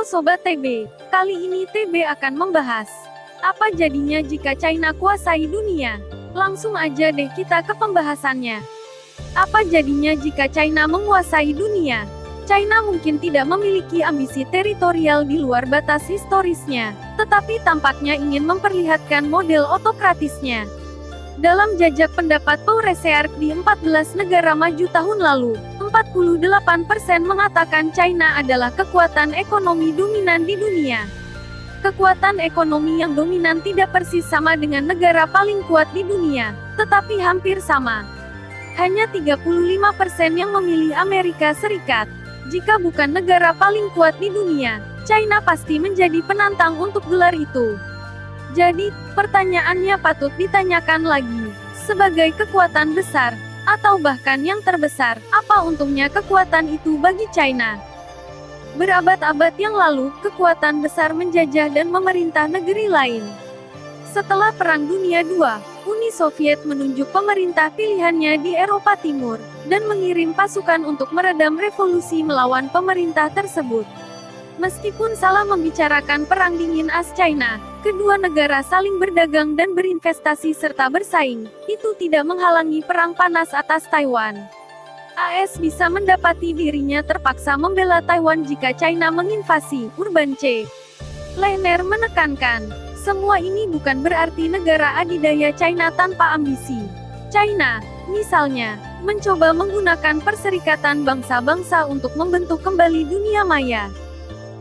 Sobat TB, kali ini TB akan membahas apa jadinya jika China kuasai dunia. Langsung aja deh kita ke pembahasannya. Apa jadinya jika China menguasai dunia? China mungkin tidak memiliki ambisi teritorial di luar batas historisnya, tetapi tampaknya ingin memperlihatkan model otokratisnya. Dalam jajak pendapat Pew Research di 14 negara maju tahun lalu, 48% mengatakan China adalah kekuatan ekonomi dominan di dunia. Kekuatan ekonomi yang dominan tidak persis sama dengan negara paling kuat di dunia, tetapi hampir sama. Hanya 35% yang memilih Amerika Serikat. Jika bukan negara paling kuat di dunia, China pasti menjadi penantang untuk gelar itu. Jadi, pertanyaannya patut ditanyakan lagi. Sebagai kekuatan besar, atau bahkan yang terbesar, apa untungnya kekuatan itu bagi China? Berabad-abad yang lalu, kekuatan besar menjajah dan memerintah negeri lain. Setelah Perang Dunia II, Uni Soviet menunjuk pemerintah pilihannya di Eropa Timur, dan mengirim pasukan untuk meredam revolusi melawan pemerintah tersebut. Meskipun salah membicarakan Perang Dingin as-China, kedua negara saling berdagang dan berinvestasi serta bersaing, itu tidak menghalangi perang panas atas Taiwan. AS bisa mendapati dirinya terpaksa membela Taiwan jika China menginvasi. Urban C. Lehner menekankan, semua ini bukan berarti negara adidaya China tanpa ambisi. China, misalnya, mencoba menggunakan Perserikatan Bangsa-Bangsa untuk membentuk kembali dunia maya.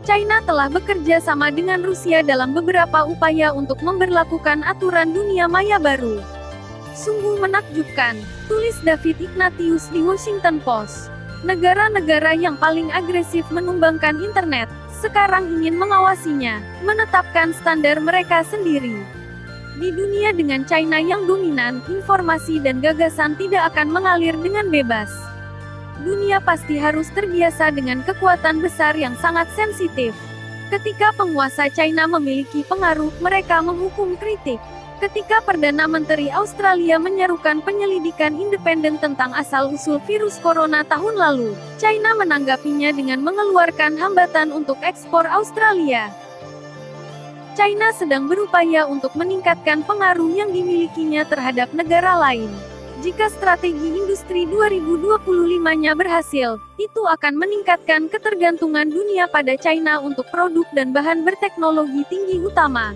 China telah bekerja sama dengan Rusia dalam beberapa upaya untuk memberlakukan aturan dunia maya baru. Sungguh menakjubkan, tulis David Ignatius di Washington Post. Negara-negara yang paling agresif menumbangkan internet, sekarang ingin mengawasinya, menetapkan standar mereka sendiri. Di dunia dengan China yang dominan, informasi dan gagasan tidak akan mengalir dengan bebas. Dunia pasti harus terbiasa dengan kekuatan besar yang sangat sensitif. Ketika penguasa China memiliki pengaruh, mereka menghukum kritik. Ketika Perdana Menteri Australia menyerukan penyelidikan independen tentang asal-usul virus corona tahun lalu, China menanggapinya dengan mengeluarkan hambatan untuk ekspor Australia. China sedang berupaya untuk meningkatkan pengaruh yang dimilikinya terhadap negara lain. Jika strategi industri 2025-nya berhasil, itu akan meningkatkan ketergantungan dunia pada China untuk produk dan bahan berteknologi tinggi utama.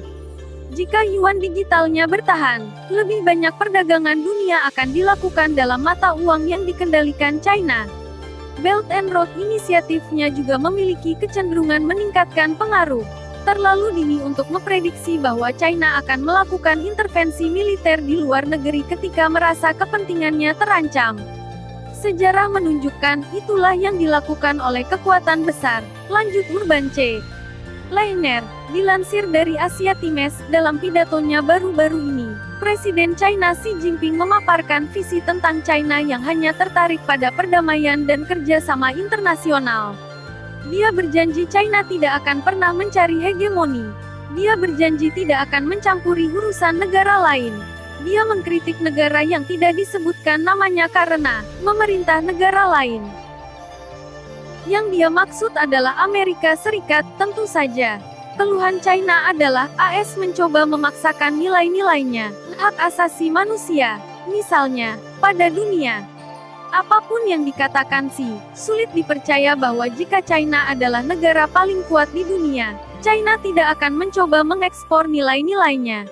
Jika yuan digitalnya bertahan, lebih banyak perdagangan dunia akan dilakukan dalam mata uang yang dikendalikan China. Belt and Road inisiatifnya juga memiliki kecenderungan meningkatkan pengaruh. Terlalu dini untuk memprediksi bahwa China akan melakukan intervensi militer di luar negeri ketika merasa kepentingannya terancam. Sejarah menunjukkan itulah yang dilakukan oleh kekuatan besar, lanjut Urban C. Lehner, dilansir dari Asia Times, dalam pidatonya baru-baru ini, Presiden China Xi Jinping memaparkan visi tentang China yang hanya tertarik pada perdamaian dan kerjasama internasional. Dia berjanji China tidak akan pernah mencari hegemoni. Dia berjanji tidak akan mencampuri urusan negara lain. Dia mengkritik negara yang tidak disebutkan namanya karena memerintah negara lain. Yang dia maksud adalah Amerika Serikat, tentu saja. Keluhan China adalah AS mencoba memaksakan nilai-nilainya, hak asasi manusia, misalnya, pada dunia. Apapun yang dikatakan Xi, sulit dipercaya bahwa jika China adalah negara paling kuat di dunia, China tidak akan mencoba mengekspor nilai-nilainya.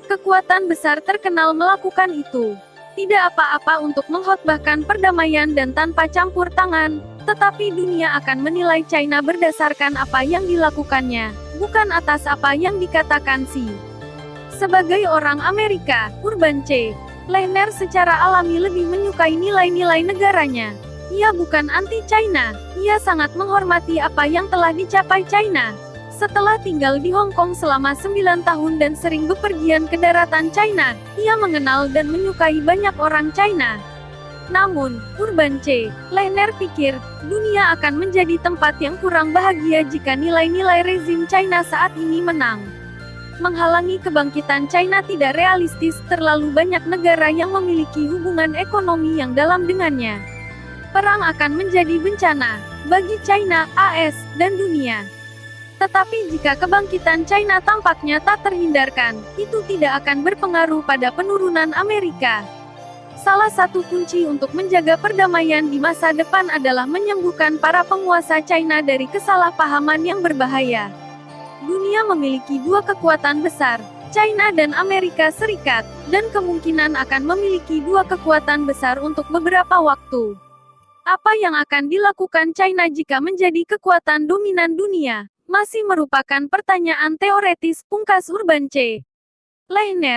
Kekuatan besar terkenal melakukan itu. Tidak apa-apa untuk mengkhotbahkan perdamaian dan tanpa campur tangan, tetapi dunia akan menilai China berdasarkan apa yang dilakukannya, bukan atas apa yang dikatakan Xi. Sebagai orang Amerika, Urban C. Lehner secara alami lebih menyukai nilai-nilai negaranya. Ia bukan anti-China, ia sangat menghormati apa yang telah dicapai China. Setelah tinggal di Hong Kong selama 9 tahun dan sering bepergian ke daratan China, ia mengenal dan menyukai banyak orang China. Namun, Urban C. Lehner pikir, dunia akan menjadi tempat yang kurang bahagia jika nilai-nilai rezim China saat ini menang. Menghalangi kebangkitan China tidak realistis, terlalu banyak negara yang memiliki hubungan ekonomi yang dalam dengannya. Perang akan menjadi bencana bagi China, AS, dan dunia. Tetapi jika kebangkitan China tampaknya tak terhindarkan, itu tidak akan berpengaruh pada penurunan Amerika. Salah satu kunci untuk menjaga perdamaian di masa depan adalah menyembuhkan para penguasa China dari kesalahpahaman yang berbahaya. Dunia memiliki dua kekuatan besar, China dan Amerika Serikat, dan kemungkinan akan memiliki dua kekuatan besar untuk beberapa waktu. Apa yang akan dilakukan China jika menjadi kekuatan dominan dunia, masih merupakan pertanyaan teoretis, pungkas Urban C. Lehner.